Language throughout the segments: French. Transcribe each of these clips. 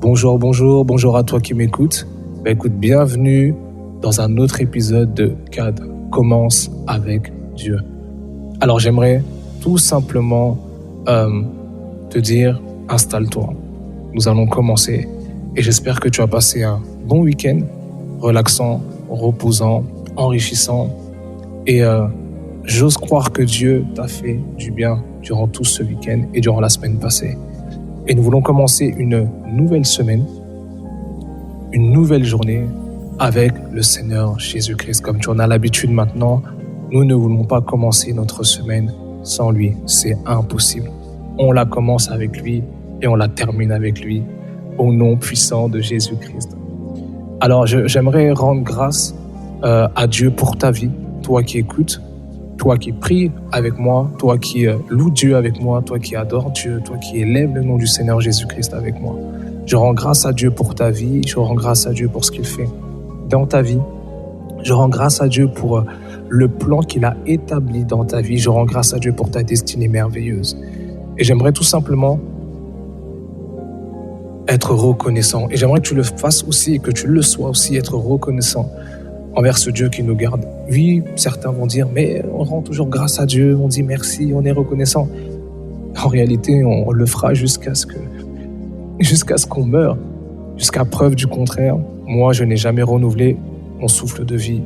Bonjour à toi qui m'écoutes. Écoute, bienvenue dans un autre épisode de CAD, Commence avec Dieu. Alors j'aimerais tout simplement te dire, installe-toi. Nous allons commencer et j'espère que tu as passé un bon week-end, relaxant, reposant, enrichissant et j'ose croire que Dieu t'a fait du bien durant tout ce week-end et durant la semaine passée. Et nous voulons commencer une nouvelle semaine, une nouvelle journée avec le Seigneur Jésus-Christ. Comme tu en as l'habitude maintenant, nous ne voulons pas commencer notre semaine sans lui. C'est impossible. On la commence avec lui et on la termine avec lui au nom puissant de Jésus-Christ. Alors, j'aimerais rendre grâce à Dieu pour ta vie, toi qui écoutes, toi qui pries avec moi, toi qui loue Dieu avec moi, toi qui adore Dieu, toi qui élève le nom du Seigneur Jésus-Christ avec moi. Je rends grâce à Dieu pour ta vie, je rends grâce à Dieu pour ce qu'il fait dans ta vie. Je rends grâce à Dieu pour le plan qu'il a établi dans ta vie. Je rends grâce à Dieu pour ta destinée merveilleuse. Et j'aimerais tout simplement être reconnaissant. Et j'aimerais que tu le fasses aussi et que tu le sois aussi, être reconnaissant envers ce Dieu qui nous garde. Oui, certains vont dire, mais on rend toujours grâce à Dieu, on dit merci, on est reconnaissant. En réalité, on le fera jusqu'à ce qu'on meure, jusqu'à preuve du contraire. Moi, je n'ai jamais renouvelé mon souffle de vie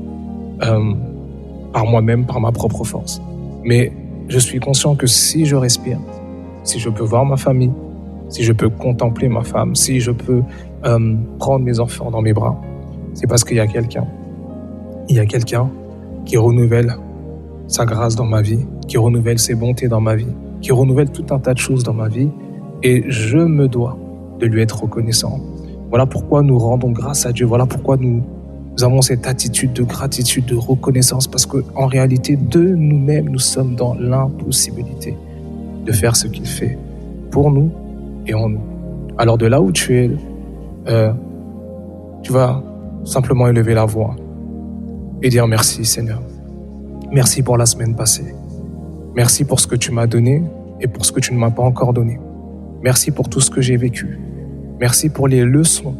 par moi-même, par ma propre force. Mais je suis conscient que si je respire, si je peux voir ma famille, si je peux contempler ma femme, si je peux prendre mes enfants dans mes bras, c'est parce qu'il y a quelqu'un. Il y a quelqu'un qui renouvelle sa grâce dans ma vie, qui renouvelle ses bontés dans ma vie, qui renouvelle tout un tas de choses dans ma vie et je me dois de lui être reconnaissant. Voilà pourquoi nous rendons grâce à Dieu, voilà pourquoi nous avons cette attitude de gratitude, de reconnaissance parce qu'en réalité, de nous-mêmes, nous sommes dans l'impossibilité de faire ce qu'il fait pour nous et en nous. Alors de là où tu es, tu vas simplement élever la voix et dire merci Seigneur. Merci pour la semaine passée. Merci pour ce que tu m'as donné et pour ce que tu ne m'as pas encore donné. Merci pour tout ce que j'ai vécu. Merci pour les leçons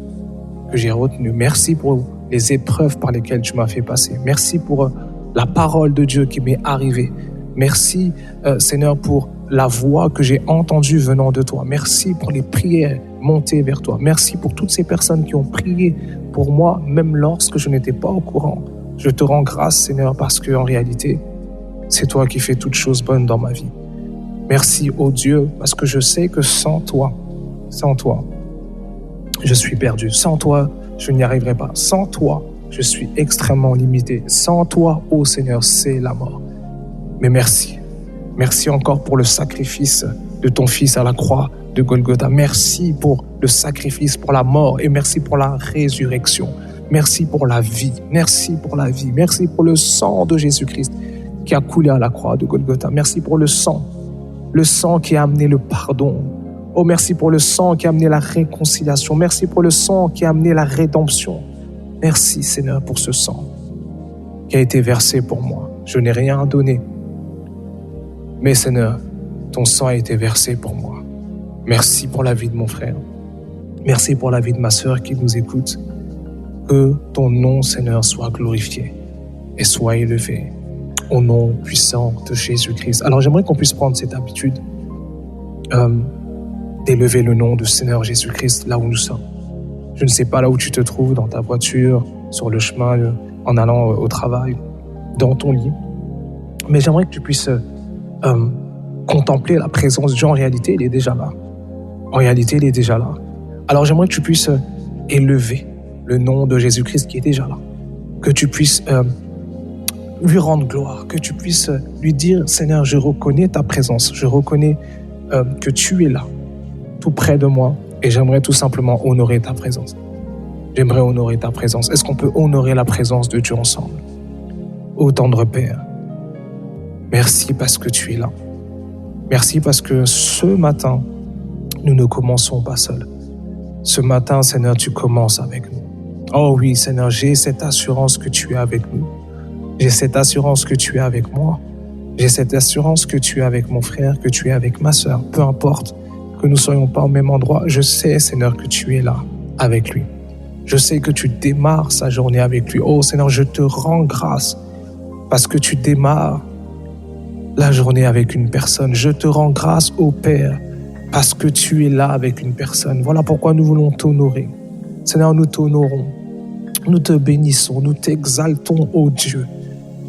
que j'ai retenues. Merci pour les épreuves par lesquelles tu m'as fait passer. Merci pour la parole de Dieu qui m'est arrivée. Merci Seigneur pour la voix que j'ai entendue venant de toi. Merci pour les prières montées vers toi. Merci pour toutes ces personnes qui ont prié pour moi, même lorsque je n'étais pas au courant. Je te rends grâce, Seigneur, parce qu'en réalité, c'est toi qui fais toutes choses bonnes dans ma vie. Merci, ô Dieu, parce que je sais que sans toi, je suis perdu. Sans toi, je n'y arriverai pas. Sans toi, je suis extrêmement limité. Sans toi, ô Seigneur, c'est la mort. Mais merci. Merci encore pour le sacrifice de ton Fils à la croix de Golgotha. Merci pour le sacrifice, pour la mort et merci pour la résurrection. Merci pour la vie, merci pour la vie, merci pour le sang de Jésus-Christ qui a coulé à la croix de Golgotha. Merci pour le sang qui a amené le pardon. Oh, merci pour le sang qui a amené la réconciliation. Merci pour le sang qui a amené la rédemption. Merci Seigneur pour ce sang qui a été versé pour moi. Je n'ai rien donné, mais Seigneur, ton sang a été versé pour moi. Merci pour la vie de mon frère. Merci pour la vie de ma sœur qui nous écoute. Que ton nom, Seigneur, soit glorifié et soit élevé au nom puissant de Jésus-Christ. Alors, j'aimerais qu'on puisse prendre cette habitude d'élever le nom du Seigneur Jésus-Christ là où nous sommes. Je ne sais pas là où tu te trouves, dans ta voiture, sur le chemin, en allant au travail, dans ton lit. Mais j'aimerais que tu puisses contempler la présence de Dieu. En réalité, il est déjà là. En réalité, il est déjà là. Alors, j'aimerais que tu puisses élever le nom de Jésus-Christ qui est déjà là. Que tu puisses lui rendre gloire, que tu puisses lui dire, Seigneur, je reconnais ta présence, je reconnais que tu es là, tout près de moi, et j'aimerais tout simplement honorer ta présence. J'aimerais honorer ta présence. Est-ce qu'on peut honorer la présence de Dieu ensemble? Ô tendre Père, merci parce que tu es là. Merci parce que ce matin, nous ne commençons pas seuls. Ce matin, Seigneur, tu commences avec nous. Oh oui, Seigneur, j'ai cette assurance que tu es avec nous. J'ai cette assurance que tu es avec moi. J'ai cette assurance que tu es avec mon frère, que tu es avec ma sœur. Peu importe que nous ne soyons pas au même endroit, je sais, Seigneur, que tu es là avec lui. Je sais que tu démarres sa journée avec lui. Oh Seigneur, je te rends grâce parce que tu démarres la journée avec une personne. Je te rends grâce, ô Père, parce que tu es là avec une personne. Voilà pourquoi nous voulons t'honorer. Seigneur, nous t'honorons, nous te bénissons, nous t'exaltons, ô Dieu,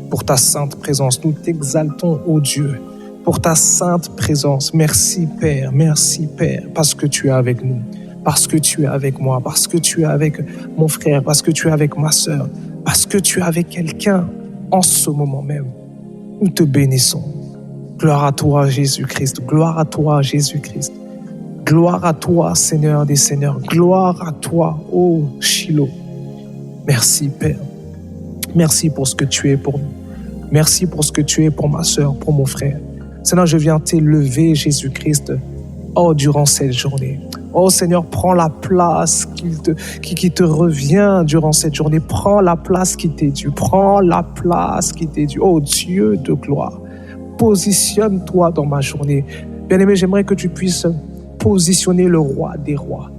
pour ta sainte présence. Nous t'exaltons, ô Dieu, pour ta sainte présence. Merci Père, parce que tu es avec nous, parce que tu es avec moi, parce que tu es avec mon frère, parce que tu es avec ma sœur, parce que tu es avec quelqu'un en ce moment même. Nous te bénissons. Gloire à toi, Jésus-Christ. Gloire à toi, Jésus-Christ. Gloire à toi, Seigneur des Seigneurs. Gloire à toi, ô Shiloh. Merci, Père. Merci pour ce que tu es pour nous. Merci pour ce que tu es pour ma sœur, pour mon frère. Seigneur, je viens t'élever, Jésus-Christ, durant cette journée. Oh Seigneur, prends la place qui te revient durant cette journée. Prends la place qui t'est due. Prends la place qui t'est due. Oh Dieu de gloire, positionne-toi dans ma journée. Bien-aimé, j'aimerais que tu puisses positionner le roi des rois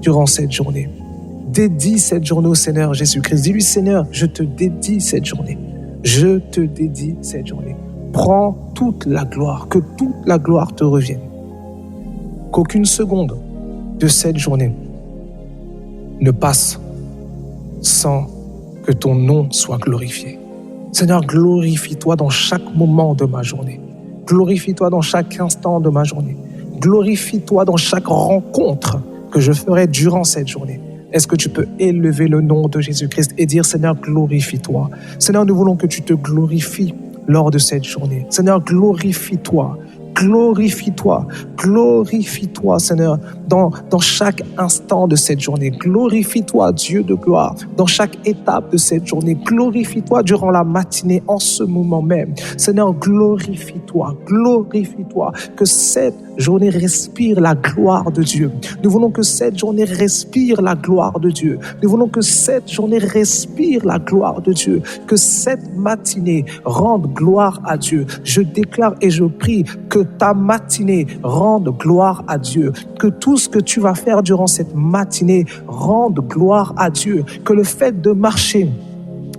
durant cette journée. Dédie cette journée au Seigneur Jésus-Christ. Dis-lui, Seigneur, je te dédie cette journée. Je te dédie cette journée. Prends toute la gloire, que toute la gloire te revienne. Qu'aucune seconde de cette journée ne passe sans que ton nom soit glorifié. Seigneur, glorifie-toi dans chaque moment de ma journée. Glorifie-toi dans chaque instant de ma journée. Glorifie-toi dans chaque rencontre que je ferai durant cette journée. Est-ce que tu peux élever le nom de Jésus-Christ et dire, Seigneur, glorifie-toi. Seigneur, nous voulons que tu te glorifies lors de cette journée. Seigneur, glorifie-toi. Glorifie-toi, glorifie-toi, Seigneur, dans chaque instant de cette journée. Glorifie-toi, Dieu de gloire, dans chaque étape de cette journée. Glorifie-toi durant la matinée, en ce moment même. Seigneur, glorifie-toi, glorifie-toi, que cette journée respire la gloire de Dieu. Nous voulons que cette journée respire la gloire de Dieu. Nous voulons que cette journée respire la gloire de Dieu. Que cette matinée rende gloire à Dieu. Je déclare et je prie que ta matinée rende gloire à Dieu. Que tout ce que tu vas faire durant cette matinée rende gloire à Dieu. Que le fait de marcher,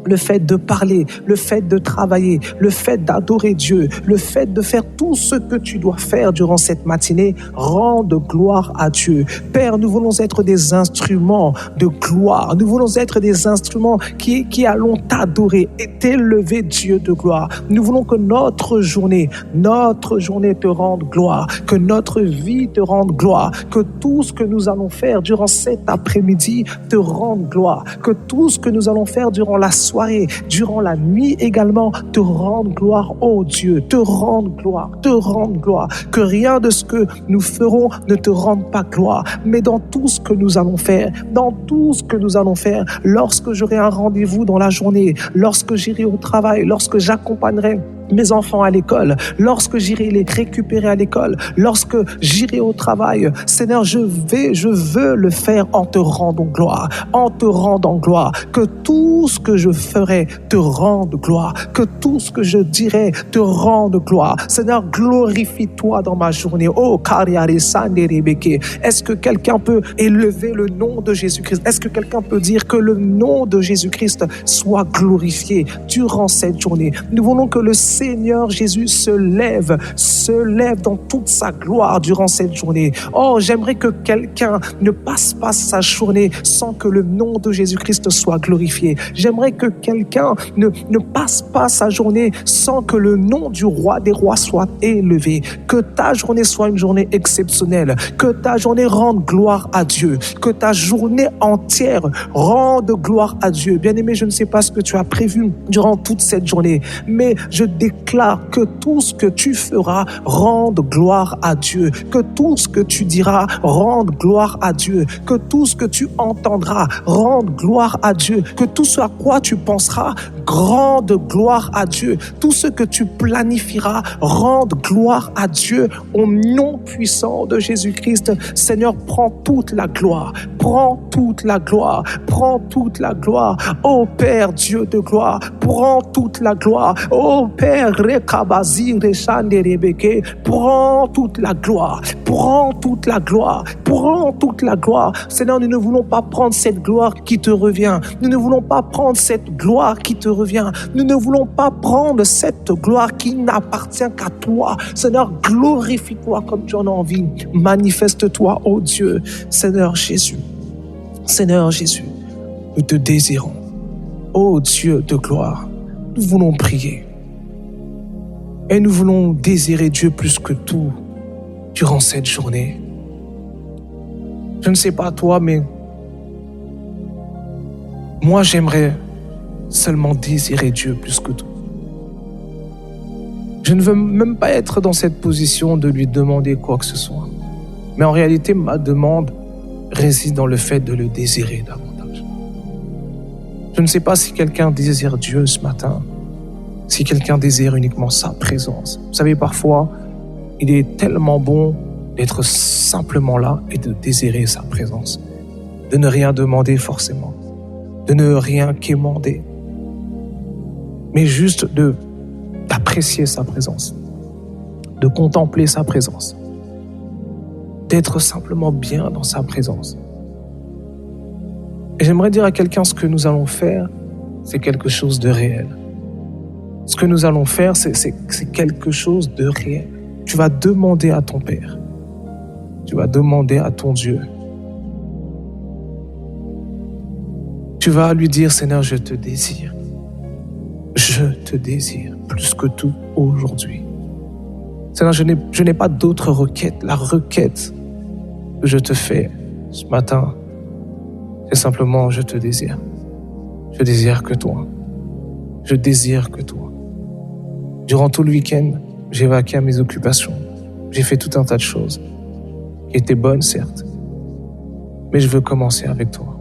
le fait de parler, le fait de travailler, le fait d'adorer Dieu, le fait de faire tout ce que tu dois faire durant cette matinée, rende gloire à Dieu. Père, nous voulons être des instruments de gloire. Nous voulons être des instruments qui allons t'adorer et t'élever, Dieu de gloire. Nous voulons que notre journée te rende gloire, que notre vie te rende gloire, que tout ce que nous allons faire durant cet après-midi te rende gloire, que tout ce que nous allons faire durant la soirée, durant la nuit également, te rendre gloire, oh Dieu, te rendre gloire, que rien de ce que nous ferons ne te rende pas gloire, mais dans tout ce que nous allons faire, lorsque j'aurai un rendez-vous dans la journée, lorsque j'irai au travail, lorsque j'accompagnerai mes enfants à l'école, lorsque j'irai les récupérer à l'école, lorsque j'irai au travail, Seigneur, je veux le faire en te rendant gloire, que tout ce que je ferai te rende gloire, que tout ce que je dirai te rende gloire. Seigneur, glorifie-toi dans ma journée. Oh, Kariare Sande Rebeke. Est-ce que quelqu'un peut élever le nom de Jésus-Christ? Est-ce que quelqu'un peut dire que le nom de Jésus-Christ soit glorifié durant cette journée? Nous voulons que le Seigneur Jésus se lève dans toute sa gloire durant cette journée. Oh, j'aimerais que quelqu'un ne passe pas sa journée sans que le nom de Jésus-Christ soit glorifié. J'aimerais que quelqu'un ne passe pas sa journée sans que le nom du roi des rois soit élevé. Que ta journée soit une journée exceptionnelle. Que ta journée rende gloire à Dieu. Que ta journée entière rende gloire à Dieu. Bien-aimé, je ne sais pas ce que tu as prévu durant toute cette journée, mais je déclare que tout ce que tu feras rende gloire à Dieu. Que tout ce que tu diras rende gloire à Dieu. Que tout ce que tu entendras rende gloire à Dieu. Que tout ce à quoi tu penseras rende gloire à Dieu. Tout ce que tu planifieras rende gloire à Dieu. Au nom puissant de Jésus-Christ, Seigneur, prends toute la gloire. prends toute la gloire, prends toute la gloire. Ô Père, Dieu de gloire, prends toute la gloire. Ô Père, Rekabazi, Rechande, Rebeke, prends toute la gloire, prends toute la gloire, prends toute la gloire. Seigneur, nous ne voulons pas prendre cette gloire qui te revient. Nous ne voulons pas prendre cette gloire qui te revient. Nous ne voulons pas prendre cette gloire qui n'appartient qu'à toi. Seigneur, glorifie-toi comme tu en as envie. Manifeste-toi, ô Dieu. Seigneur Jésus, Seigneur Jésus, nous te désirons. Ô Dieu de gloire, nous voulons prier. Et nous voulons désirer Dieu plus que tout durant cette journée. Je ne sais pas toi, mais moi j'aimerais seulement désirer Dieu plus que tout. Je ne veux même pas être dans cette position de lui demander quoi que ce soit. Mais en réalité, ma demande réside dans le fait de le désirer davantage. Je ne sais pas si quelqu'un désire Dieu ce matin, si quelqu'un désire uniquement sa présence. Vous savez, parfois, il est tellement bon d'être simplement là et de désirer sa présence, de ne rien demander forcément, de ne rien quémander, mais juste d'apprécier sa présence, de contempler sa présence, d'être simplement bien dans sa présence. Et j'aimerais dire à quelqu'un, ce que nous allons faire, c'est quelque chose de réel. Ce que nous allons faire, c'est quelque chose de réel. Tu vas demander à ton Père, tu vas demander à ton Dieu. Tu vas lui dire, Seigneur, je te désire. Je te désire plus que tout aujourd'hui. Seigneur, je n'ai pas d'autre requête. La requête que je te fais ce matin, c'est simplement, je te désire. Je désire que toi. Je désire que toi. Durant tout le week-end, j'ai vaqué à mes occupations. J'ai fait tout un tas de choses qui étaient bonnes, certes. Mais je veux commencer avec toi.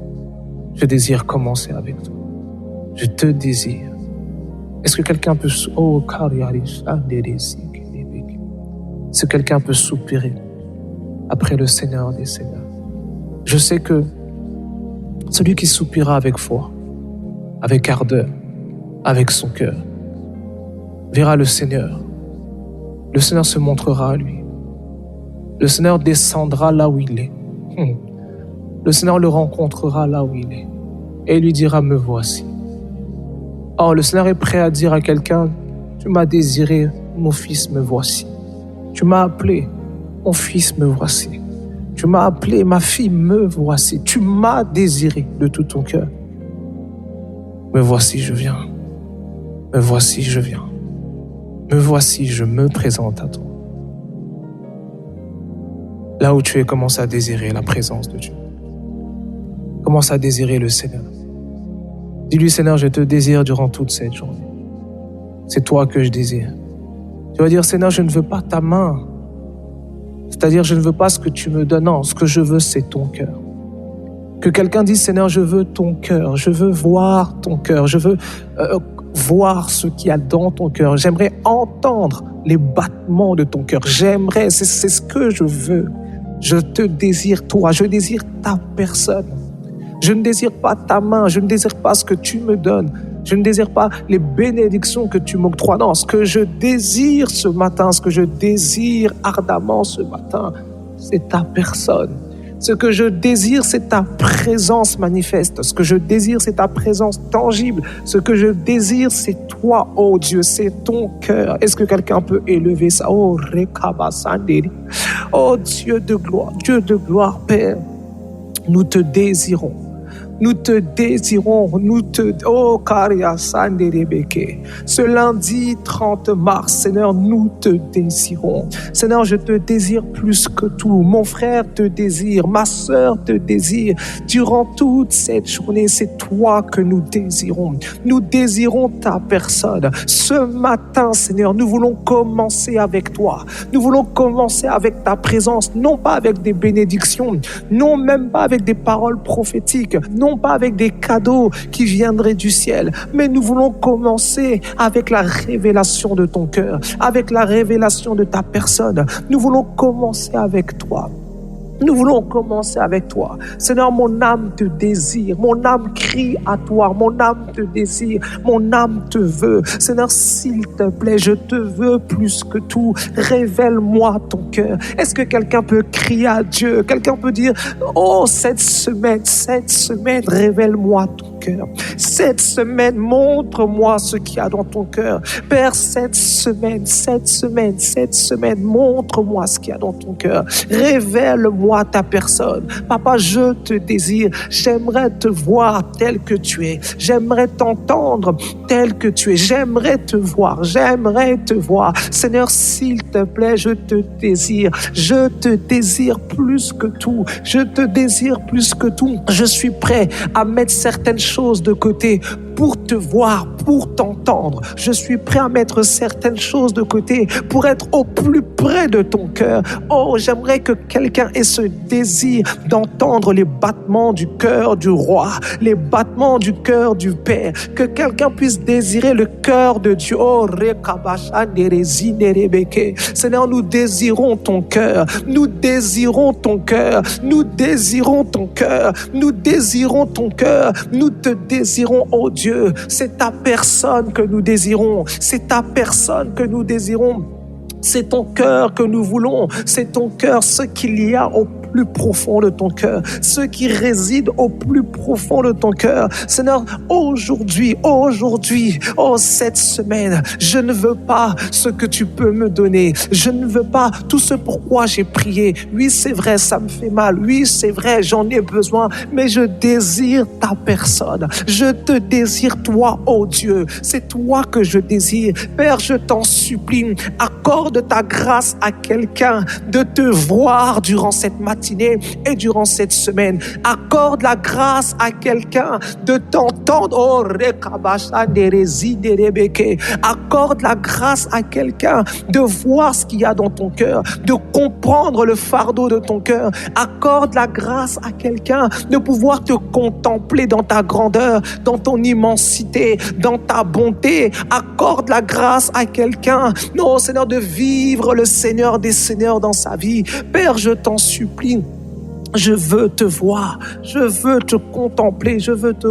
Je désire commencer avec toi. Je te désire. Est-ce que quelqu'un peut... Est-ce que quelqu'un peut soupirer après le Seigneur des Seigneurs? Je sais que celui qui soupira avec foi, avec ardeur, avec son cœur, verra le Seigneur. Le Seigneur se montrera à lui. Le Seigneur descendra là où il est. Le Seigneur le rencontrera là où il est. Et il lui dira, me voici. Oh, le Seigneur est prêt à dire à quelqu'un, tu m'as désiré, mon fils, me voici. Tu m'as appelé, mon fils, me voici. Tu m'as appelé, ma fille, me voici. Tu m'as désiré de tout ton cœur. Me voici, je viens. Me voici, je viens. Me voici, je me présente à toi. Là où tu es, commence à désirer la présence de Dieu. Commence à désirer le Seigneur. Dis-lui, Seigneur, je te désire durant toute cette journée. C'est toi que je désire. Tu vas dire, Seigneur, je ne veux pas ta main. C'est-à-dire, je ne veux pas ce que tu me donnes. Non, ce que je veux, c'est ton cœur. Que quelqu'un dise, Seigneur, je veux ton cœur. Je veux voir ton cœur. Je veux voir ce qu'il y a dans ton cœur. J'aimerais entendre les battements de ton cœur. J'aimerais, c'est ce que je veux. Je te désire toi. Je désire ta personne. Je ne désire pas ta main. Je ne désire pas ce que tu me donnes. Je ne désire pas les bénédictions que tu m'octroies. Non, ce que je désire ce matin, ce que je désire ardemment ce matin, c'est ta personne. Ce que je désire, c'est ta présence manifeste. Ce que je désire, c'est ta présence tangible. Ce que je désire, c'est toi, oh Dieu, c'est ton cœur. Est-ce que quelqu'un peut élever ça? Oh, Rekabasanderi. Oh Dieu de gloire, Père, nous te désirons. Nous te désirons, oh Karia Sanderebeke. Ce lundi 30 mars, Seigneur, nous te désirons. Seigneur, je te désire plus que tout. Mon frère te désire, ma sœur te désire. Durant toute cette journée, c'est toi que nous désirons. Nous désirons ta personne. Ce matin, Seigneur, nous voulons commencer avec toi. Nous voulons commencer avec ta présence, non pas avec des bénédictions, non même pas avec des paroles prophétiques, non pas avec des cadeaux qui viendraient du ciel, mais nous voulons commencer avec la révélation de ton cœur, avec la révélation de ta personne. Nous voulons commencer avec toi. Nous voulons commencer avec toi. Seigneur, mon âme te désire, mon âme crie à toi, mon âme te désire, mon âme te veut. Seigneur, s'il te plaît, je te veux plus que tout. Révèle-moi ton cœur. Est-ce que quelqu'un peut crier à Dieu? Quelqu'un peut dire, oh, cette semaine, révèle-moi ton cœur. Cette semaine, montre-moi ce qu'il y a dans ton cœur. Père, cette semaine, montre-moi ce qu'il y a dans ton cœur. Révèle-moi ta personne. Papa, je te désire. J'aimerais te voir tel que tu es. J'aimerais t'entendre tel que tu es. J'aimerais te voir. Seigneur, s'il te plaît, je te désire. Je te désire plus que tout. Je suis prêt à mettre certaines choses de côté pour te voir, pour t'entendre. Je suis prêt à mettre certaines choses de côté pour être au plus près de ton cœur. Oh, j'aimerais que quelqu'un ait ce désir d'entendre les battements du cœur du roi, les battements du cœur du Père. Que quelqu'un puisse désirer le cœur de Dieu. Oh, Seigneur, nous désirons ton cœur. Nous désirons ton cœur. Nous te désirons, oh Dieu. C'est ta personne que nous désirons. C'est ton cœur que nous voulons. C'est ton cœur, ce qu'il y a au plus profond de ton cœur, ce qui réside au plus profond de ton cœur. Seigneur, aujourd'hui, cette semaine, je ne veux pas ce que tu peux me donner. Je ne veux pas tout ce pourquoi j'ai prié. Oui, c'est vrai, ça me fait mal. Oui, c'est vrai, j'en ai besoin. Mais je désire ta personne. Je te désire toi, oh Dieu. C'est toi que je désire. Père, je t'en supplie, accorde ta grâce à quelqu'un de te voir durant cette matinée et durant cette semaine. Accorde la grâce à quelqu'un de t'entendre. Oh, accorde la grâce à quelqu'un de voir ce qu'il y a dans ton cœur, de comprendre le fardeau de ton cœur. Accorde la grâce à quelqu'un de pouvoir te contempler dans ta grandeur, dans ton immensité, dans ta bonté. Accorde la grâce à quelqu'un, non Seigneur, de vivre le Seigneur des Seigneurs dans sa vie. Père, je t'en supplie. Je veux te voir, je veux te contempler, je veux te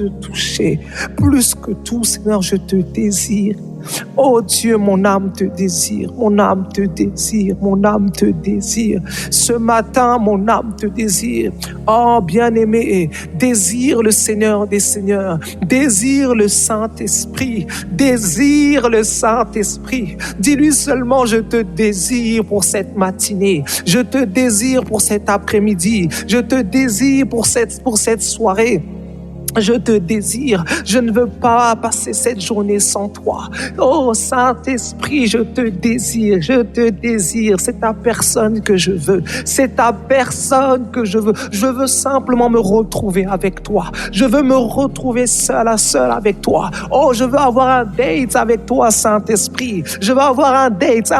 toucher. Plus que tout, Seigneur, je te désire. Oh Dieu, mon âme te désire. Ce matin, mon âme te désire. Oh bien-aimé, désire le Seigneur des Seigneurs. Désire le Saint-Esprit. Dis-lui seulement, je te désire pour cette matinée. Je te désire pour cet après-midi. Je te désire pour cette soirée. Je te désire, je ne veux pas passer cette journée sans toi. Oh Saint-Esprit, je te désire. C'est ta personne que je veux. Je veux simplement me retrouver avec toi. Je veux me retrouver seul à seul avec toi. Oh, je veux avoir un date avec toi, Saint-Esprit. Je veux avoir un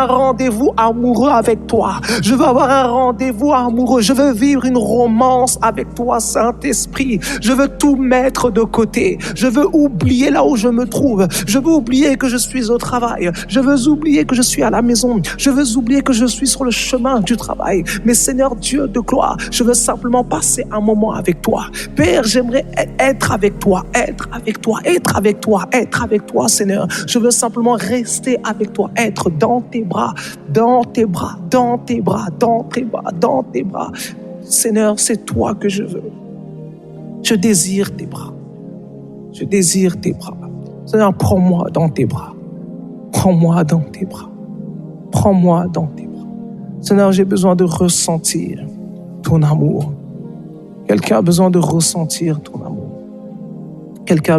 rendez-vous amoureux avec toi. Je veux avoir un rendez-vous amoureux. Je veux vivre une romance avec toi, Saint-Esprit. Je veux tout mettre de côté. Je veux oublier là où je me trouve. Je veux oublier que je suis au travail. Je veux oublier que je suis à la maison. Je veux oublier que je suis sur le chemin du travail. Mais Seigneur Dieu de gloire, je veux simplement passer un moment avec toi. Père, j'aimerais être avec toi, Seigneur. Je veux simplement rester avec toi, être dans tes bras. Seigneur, c'est toi que je veux. Je désire tes bras. Seigneur, prends-moi dans tes bras. Seigneur, j'ai besoin de ressentir ton amour. Quelqu'un a besoin de ressentir ton amour. Quelqu'un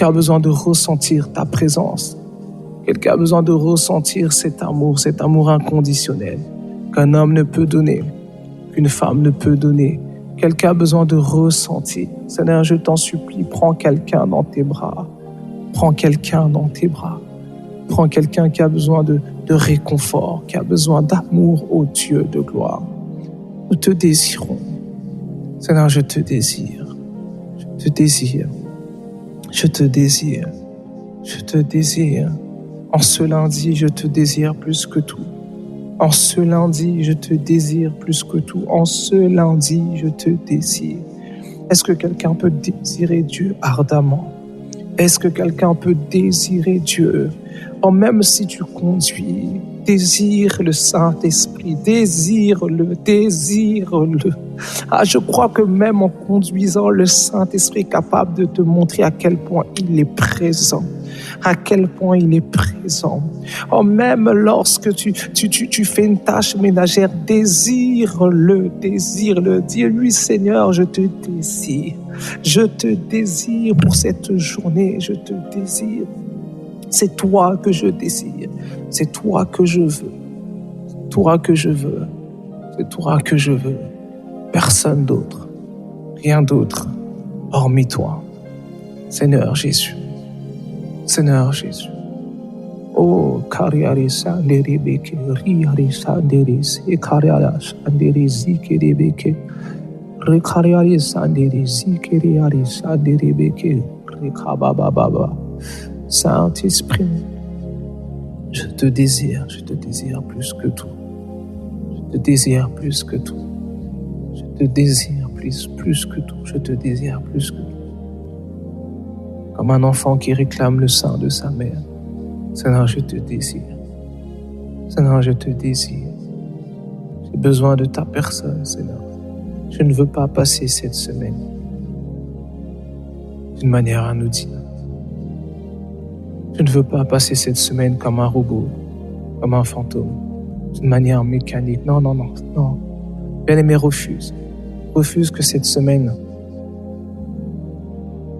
a besoin de ressentir ta présence. Quelqu'un a besoin de ressentir cet amour inconditionnel qu'un homme ne peut donner, qu'une femme ne peut donner. Quelqu'un a besoin de ressentir. Seigneur, je t'en supplie, prends quelqu'un dans tes bras. Prends quelqu'un qui a besoin de réconfort, qui a besoin d'amour, ô Dieu de gloire. Nous te désirons. Seigneur, je te désire. En ce lundi, je te désire plus que tout. En ce lundi, je te désire plus que tout. En ce lundi, je te désire. Est-ce que quelqu'un peut désirer Dieu ardemment? Est-ce que quelqu'un peut désirer Dieu? Oh, même si tu conduis, désire le Saint-Esprit, désire-le, désire-le. Ah, je crois que même en conduisant, le Saint-Esprit est capable de te montrer à quel point il est présent. À quel point il est présent. Oh, même lorsque tu fais une tâche ménagère, désire-le, désire-le. Dis-lui, Seigneur, je te désire. Je te désire pour cette journée, je te désire. C'est toi que je désire. C'est toi que je veux. C'est toi que je veux. C'est toi que je veux. Personne d'autre. Rien d'autre. Hormis toi. Seigneur Jésus. Seigneur Jésus. Oh, Kariari Sandere Beke, Riari Sandere, Kariara Sandere Zikere Beke, Rekariari Sandere Zikere Sandere Beke, Rekababa. Saint-Esprit, je te désire plus que tout. Je te désire plus que tout. Je te désire plus que tout. Je te désire plus que tout. Comme un enfant qui réclame le sein de sa mère. Seigneur, je te désire. Seigneur, je te désire. J'ai besoin de ta personne, Seigneur. Je ne veux pas passer cette semaine d'une manière anodine. Je ne veux pas passer cette semaine comme un robot, comme un fantôme, d'une manière mécanique. Non. Bien-aimé, refuse. Refuse que cette semaine,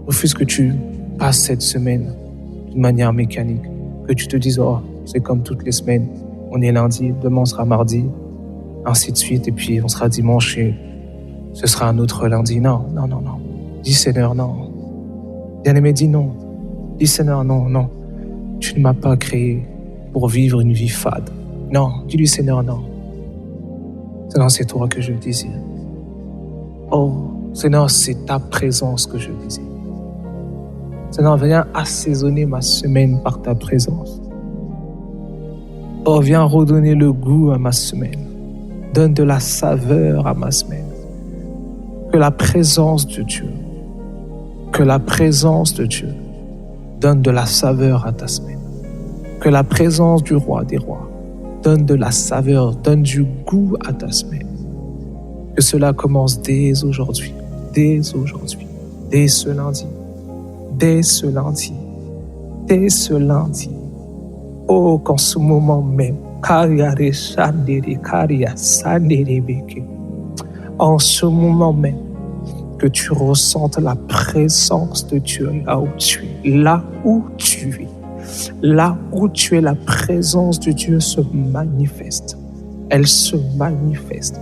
refuse que tu passes cette semaine d'une manière mécanique. Que tu te dises, oh, c'est comme toutes les semaines. On est lundi, demain on sera mardi, ainsi de suite, et puis on sera dimanche et ce sera un autre lundi. Non. Dis Seigneur, non. Bien-aimé, dis non. Dis Seigneur, non. Tu ne m'as pas créé pour vivre une vie fade. Non, dis-lui Seigneur, non. Seigneur, c'est toi que je désire. Oh, Seigneur, c'est ta présence que je désire. Seigneur, viens assaisonner ma semaine par ta présence. Oh, viens redonner le goût à ma semaine. Donne de la saveur à ma semaine. Que la présence de Dieu donne de la saveur à ta semaine. Que la présence du roi des rois donne de la saveur, donne du goût à ta semaine. Que cela commence dès aujourd'hui, dès ce lundi. Oh, qu'en ce moment même, en ce moment même, que tu ressentes la présence de Dieu là où tu es. Là où tu es, la présence de Dieu se manifeste. Elle se manifeste.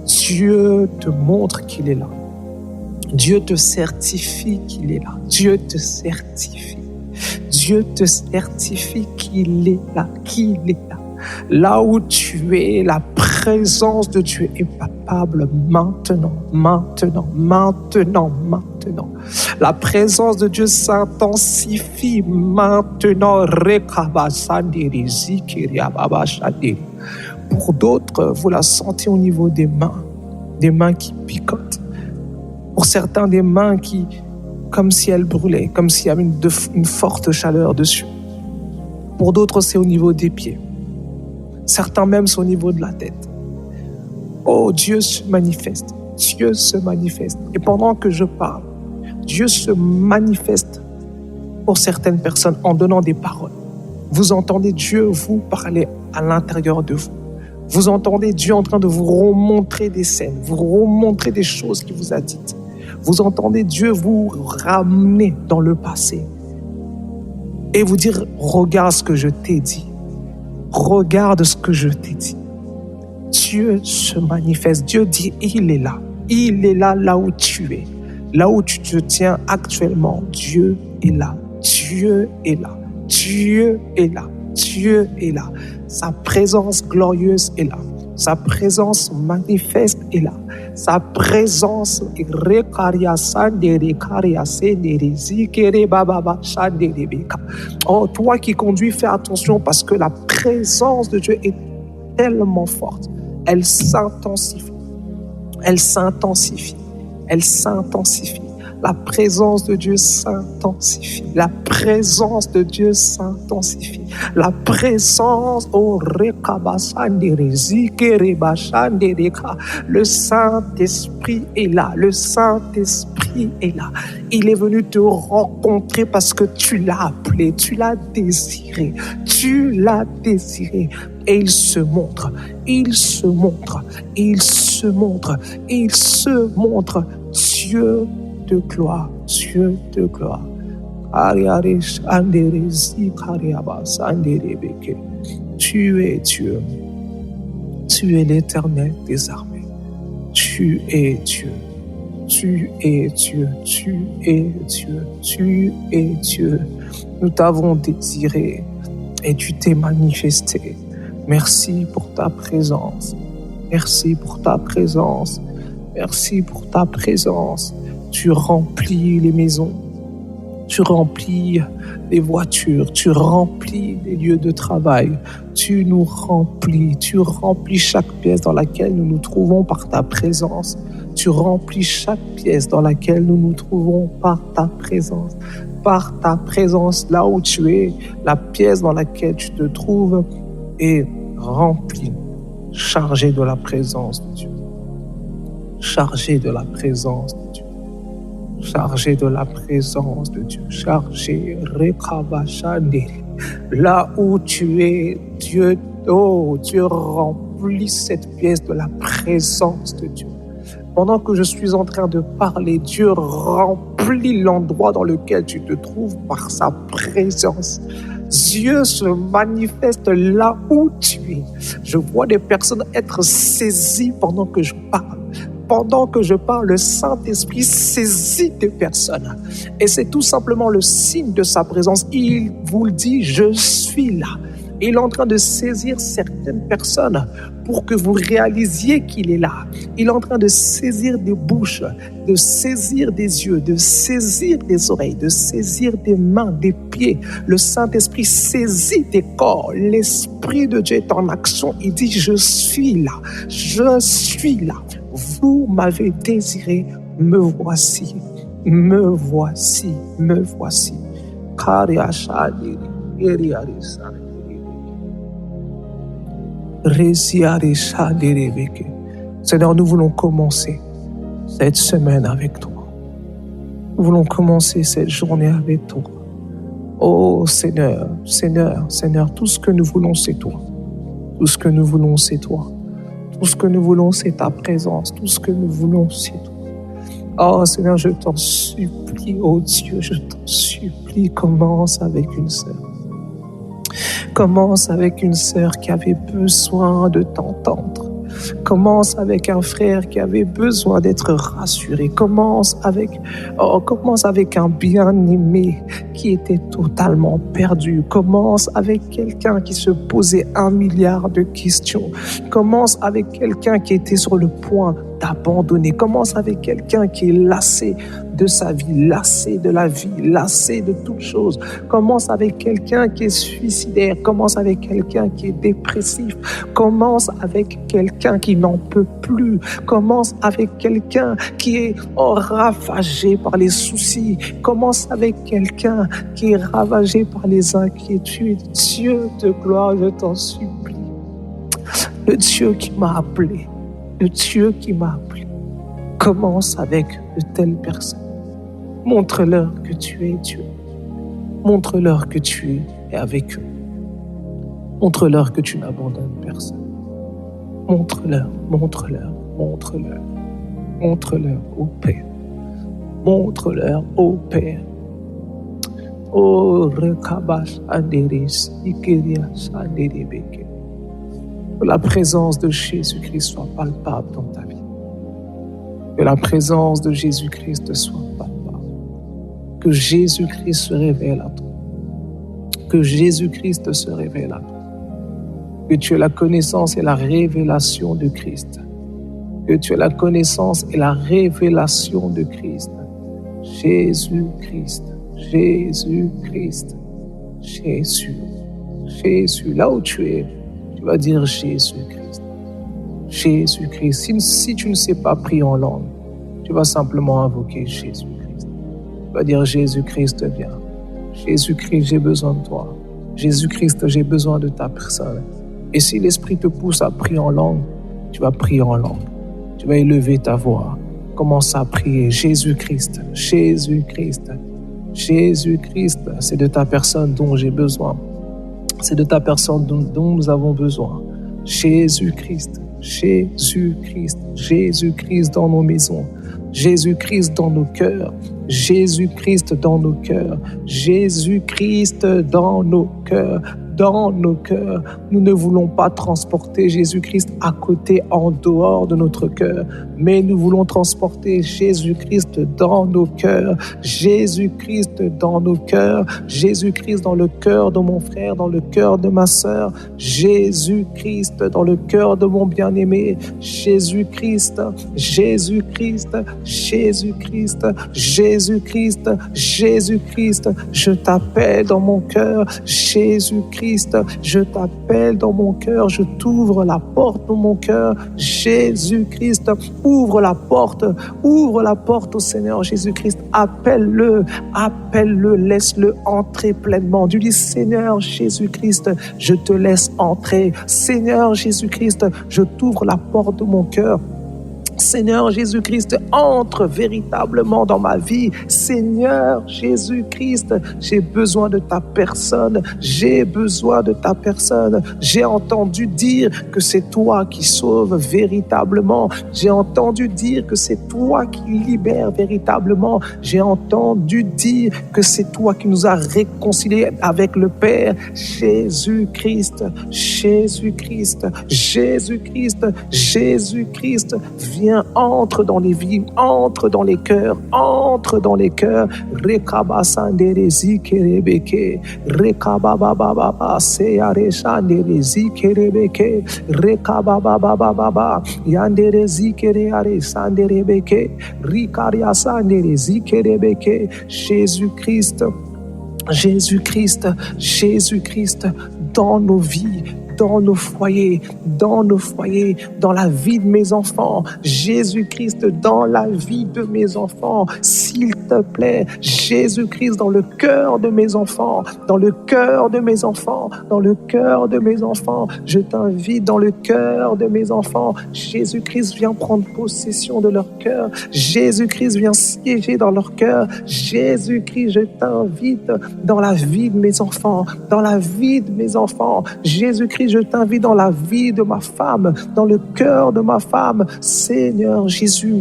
Dieu te montre qu'il est là. Dieu te certifie qu'il est là. Dieu te certifie qu'il est là. Là où tu es, la présence de Dieu est palpable maintenant. La présence de Dieu s'intensifie maintenant. Pour d'autres, vous la sentez au niveau des mains qui picotent. Pour certains, des mains qui, comme si elles brûlaient, comme s'il y avait une forte chaleur dessus. Pour d'autres, c'est au niveau des pieds. Certains même sont au niveau de la tête. Oh, Dieu se manifeste. Et pendant que je parle, Dieu se manifeste pour certaines personnes en donnant des paroles. Vous entendez Dieu vous parler à l'intérieur de vous. Vous entendez Dieu en train de vous remontrer des scènes, vous remontrer des choses qu'il vous a dites. Vous entendez Dieu vous ramener dans le passé et vous dire, regarde ce que je t'ai dit. Regarde ce que je t'ai dit. Dieu se manifeste. Dieu dit, il est là. Il est là, là où tu es. Là où tu te tiens actuellement, Dieu est là. Dieu est là. Dieu est là. Dieu est là. Sa présence glorieuse est là. Sa présence manifeste est là. Sa présence oh, toi qui conduis, fais attention parce que la présence de Dieu est tellement forte. Elle s'intensifie. Elle s'intensifie. Elle s'intensifie. La présence de Dieu s'intensifie. La présence de Dieu s'intensifie. La présence, le Saint-Esprit est là. Le Saint-Esprit est là. Il est venu te rencontrer parce que tu l'as appelé, tu l'as désiré, tu l'as désiré. Et il se montre, il se montre, il se montre, il se montre. Dieu de gloire, Dieu de gloire. Tu es Dieu. Tu es l'Éternel des armées. Tu es Dieu. Tu es Dieu. Tu es Dieu. Tu es Dieu. Nous t'avons désiré et tu t'es manifesté. Merci pour ta présence. Merci pour ta présence. Merci pour ta présence. Tu remplis les maisons. Tu remplis les voitures. Tu remplis les lieux de travail. Tu nous remplis. Tu remplis chaque pièce dans laquelle nous nous trouvons par ta présence. Tu remplis chaque pièce dans laquelle nous nous trouvons par ta présence. Par ta présence, là où tu es, la pièce dans laquelle tu te trouves est remplie, chargée de la présence de Dieu. Chargée de la présence de Dieu. Chargé de la présence de Dieu, chargé, là où tu es, Dieu, oh, Dieu remplit cette pièce de la présence de Dieu. Pendant que je suis en train de parler, Dieu remplit l'endroit dans lequel tu te trouves par sa présence. Dieu se manifeste là où tu es. Je vois des personnes être saisies pendant que je parle. Pendant que je parle, le Saint-Esprit saisit des personnes. Et c'est tout simplement le signe de sa présence. Il vous le dit, je suis là. Il est en train de saisir certaines personnes pour que vous réalisiez qu'il est là. Il est en train de saisir des bouches, de saisir des yeux, de saisir des oreilles, de saisir des mains, des pieds. Le Saint-Esprit saisit des corps. L'Esprit de Dieu est en action. Il dit, je suis là. Je suis là. Vous m'avez désiré, me voici, me voici, me voici. Seigneur, nous voulons commencer cette semaine avec toi. Nous voulons commencer cette journée avec toi. Oh Seigneur, Seigneur, Seigneur, tout ce que nous voulons, c'est toi. Tout ce que nous voulons, c'est toi. Tout ce que nous voulons, c'est ta présence. Tout ce que nous voulons, c'est toi. Oh Seigneur, je t'en supplie, oh Dieu, je t'en supplie, commence avec une sœur. Commence avec une sœur qui avait besoin de t'entendre. Commence avec un frère qui avait besoin d'être rassuré. Commence avec un bien-aimé qui était totalement perdu. Commence avec quelqu'un qui se posait 1 milliard de questions. Commence avec quelqu'un qui était sur le point d'abandonner. Commence avec quelqu'un qui est lassé de sa vie, lassé de la vie, lassé de toutes choses. Commence avec quelqu'un qui est suicidaire. Commence avec quelqu'un qui est dépressif. Commence avec quelqu'un qui n'en peut plus. Commence avec quelqu'un qui est ravagé par les soucis. Commence avec quelqu'un qui est ravagé par les inquiétudes. Dieu de gloire, je t'en supplie. Le Dieu qui m'a appelé. Le Dieu qui m'a appelé. Commence avec de telles personnes. Montre-leur que tu es Dieu. Montre-leur que tu es avec eux. Montre-leur que tu n'abandonnes personne. Montre-leur, montre-leur, montre-leur. Montre-leur au Père. Montre-leur au Père. Oh, Rekabash Anderis, Ikerias Anderebeke. Que la présence de Jésus-Christ soit palpable dans ta vie. Que la présence de Jésus-Christ soit palpable. Que Jésus-Christ se révèle à toi. Que Jésus-Christ se révèle à toi. Que tu aies la connaissance et la révélation de Christ. Que tu aies la connaissance et la révélation de Christ. Jésus-Christ, Jésus-Christ, Jésus, Jésus. Là où tu es, Tu vas dire Jésus-Christ. Jésus-Christ. Si tu ne sais pas prier en langue, tu vas simplement invoquer Jésus-Christ. Tu vas dire Jésus-Christ, viens. Jésus-Christ, j'ai besoin de toi. Jésus-Christ, j'ai besoin de ta personne. Et si l'Esprit te pousse à prier en langue, tu vas prier en langue. Tu vas élever ta voix. Commence à prier Jésus-Christ, Jésus-Christ, Jésus-Christ. C'est de ta personne dont j'ai besoin. C'est de ta personne dont nous avons besoin. Jésus-Christ, Jésus-Christ, Jésus-Christ dans nos maisons. Jésus-Christ dans nos cœurs, Jésus-Christ dans nos cœurs, Jésus-Christ dans nos cœurs, dans nos cœurs. Nous ne voulons pas transporter Jésus-Christ à côté, en dehors de notre cœur, mais nous voulons transporter Jésus-Christ dans nos cœurs, Jésus-Christ dans nos cœurs, Jésus-Christ dans le cœur de mon frère, dans le cœur de ma sœur, Jésus-Christ dans le cœur de mon bien-aimé, Jésus-Christ, Jésus-Christ, Jésus-Christ, Jésus-Christ, Jésus-Christ, je t'appelle dans mon cœur, Jésus-Christ, je t'appelle dans mon cœur, je t'ouvre la porte de mon cœur, Jésus-Christ, ouvre la porte au Seigneur Jésus-Christ, appelle-le, laisse-le entrer pleinement. Tu dis Seigneur Jésus-Christ, je te laisse entrer, Seigneur Jésus-Christ, je t'ouvre la porte de mon cœur. Seigneur Jésus-Christ, entre véritablement dans ma vie. Seigneur Jésus-Christ, j'ai besoin de ta personne. J'ai besoin de ta personne. J'ai entendu dire que c'est toi qui sauves véritablement. J'ai entendu dire que c'est toi qui libères véritablement. J'ai entendu dire que c'est toi qui nous as réconciliés avec le Père. Jésus-Christ, Jésus-Christ, Jésus-Christ, Jésus-Christ, viens, entre dans les vies, entre dans les cœurs, entre dans les cœurs. Rekabasanderezi kerebeke, rekababababa seareshanderezi kerebeke, rekababababa yanderezi kerearesanderebeke, rikariasanderezi kerebeke. Jésus-Christ, Jésus-Christ, Jésus-Christ dans nos vies, dans nos foyers, dans la vie de mes enfants. Jésus-Christ dans la vie de mes enfants, s'il te plaît. Jésus-Christ dans le cœur de mes enfants, dans le cœur de mes enfants, dans le cœur de mes enfants. Je t'invite dans le cœur de mes enfants. Jésus-Christ vient prendre possession de leur cœur. Jésus-Christ vient siéger dans leur cœur. Jésus-Christ, je t'invite dans la vie de mes enfants, dans la vie de mes enfants. Jésus-Christ, je t'invite dans la vie de ma femme, dans le cœur de ma femme. Seigneur Jésus,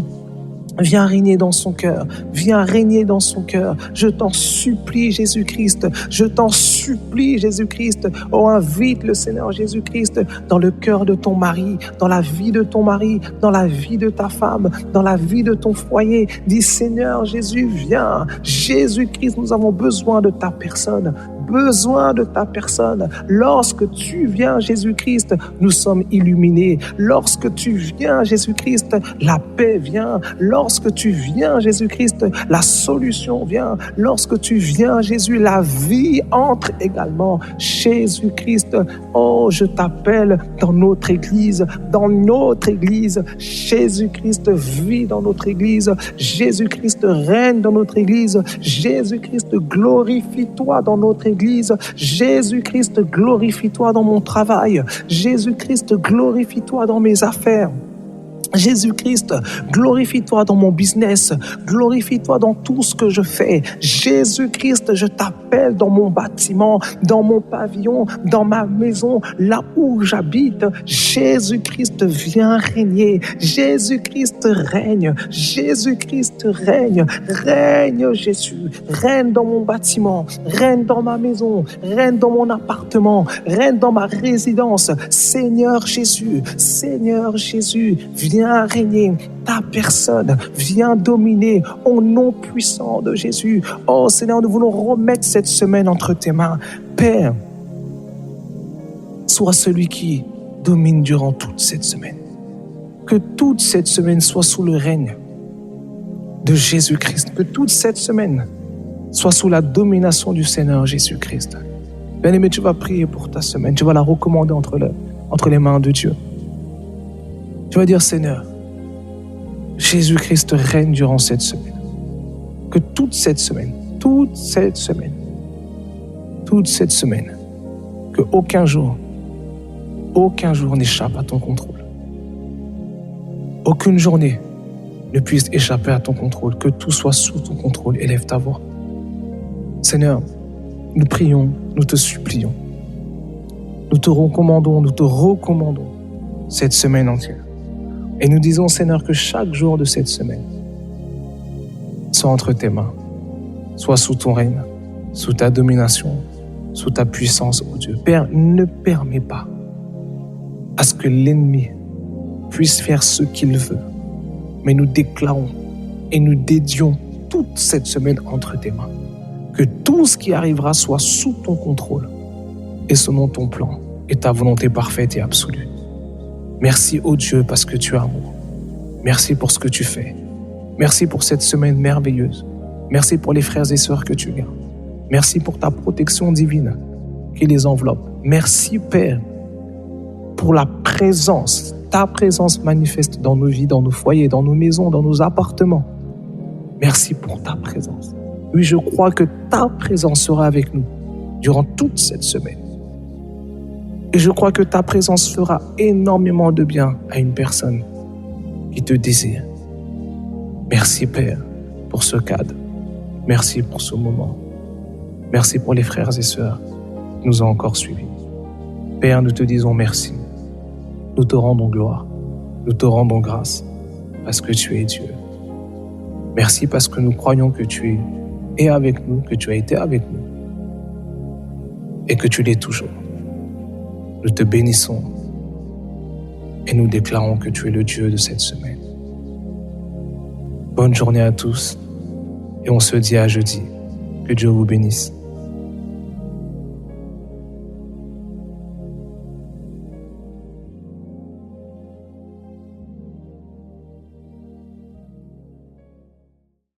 viens régner dans son cœur, viens régner dans son cœur. Je t'en supplie, Jésus-Christ, je t'en supplie, Jésus-Christ. Oh, invite le Seigneur Jésus-Christ dans le cœur de ton mari, dans la vie de ton mari, dans la vie de ta femme, dans la vie de ton foyer. Dis Seigneur Jésus, viens. Jésus-Christ, nous avons besoin de ta personne. Besoin de ta personne. Lorsque tu viens, Jésus-Christ, nous sommes illuminés. Lorsque tu viens, Jésus-Christ, la paix vient. Lorsque tu viens, Jésus-Christ, la solution vient. Lorsque tu viens, Jésus, la vie entre également. Jésus-Christ, oh, je t'appelle dans notre église, Jésus-Christ vit dans notre église. Jésus-Christ règne dans notre église. Jésus-Christ, glorifie-toi dans notre église. Jésus-Christ, glorifie-toi dans mon travail. Jésus-Christ, glorifie-toi dans mes affaires. Jésus-Christ, glorifie-toi dans mon business, glorifie-toi dans tout ce que je fais. Jésus-Christ, je t'appelle dans mon bâtiment, dans mon pavillon, dans ma maison, là où j'habite. Jésus-Christ, viens régner. Jésus-Christ règne. Jésus-Christ règne. Règne Jésus. Règne dans mon bâtiment, règne dans ma maison, règne dans mon appartement, règne dans ma résidence. Seigneur Jésus, viens régner, ta personne vient dominer au nom puissant de Jésus. Oh Seigneur, nous voulons remettre cette semaine entre tes mains. Père, sois celui qui domine durant toute cette semaine. Que toute cette semaine soit sous le règne de Jésus-Christ. Que toute cette semaine soit sous la domination du Seigneur Jésus-Christ. Bien-aimé, tu vas prier pour ta semaine. Tu vas la recommander entre entre les mains de Dieu. Tu vas dire, Seigneur, Jésus-Christ règne durant cette semaine. Que toute cette semaine, que aucun jour n'échappe à ton contrôle. Aucune journée ne puisse échapper à ton contrôle. Que tout soit sous ton contrôle. Élève ta voix. Seigneur, nous prions, nous te supplions. Nous te recommandons cette semaine entière. Et nous disons, Seigneur, que chaque jour de cette semaine soit entre tes mains, soit sous ton règne, sous ta domination, sous ta puissance, ô Dieu. Père, ne permets pas à ce que l'ennemi puisse faire ce qu'il veut, mais nous déclarons et nous dédions toute cette semaine entre tes mains. Que tout ce qui arrivera soit sous ton contrôle et selon ton plan et ta volonté parfaite et absolue. Merci, ô Dieu, parce que tu es amour. Merci pour ce que tu fais. Merci pour cette semaine merveilleuse. Merci pour les frères et sœurs que tu gardes. Merci pour ta protection divine qui les enveloppe. Merci, Père, pour la présence, ta présence manifeste dans nos vies, dans nos foyers, dans nos maisons, dans nos appartements. Merci pour ta présence. Oui, je crois que ta présence sera avec nous durant toute cette semaine. Et je crois que ta présence fera énormément de bien à une personne qui te désire. Merci, Père, pour ce cadre. Merci pour ce moment. Merci pour les frères et sœurs qui nous ont encore suivis. Père, nous te disons merci. Nous te rendons gloire. Nous te rendons grâce parce que tu es Dieu. Merci parce que nous croyons que tu es avec nous, que tu as été avec nous et que tu l'es toujours. Nous te bénissons et nous déclarons que tu es le Dieu de cette semaine. Bonne journée à tous et on se dit à jeudi. Que Dieu vous bénisse.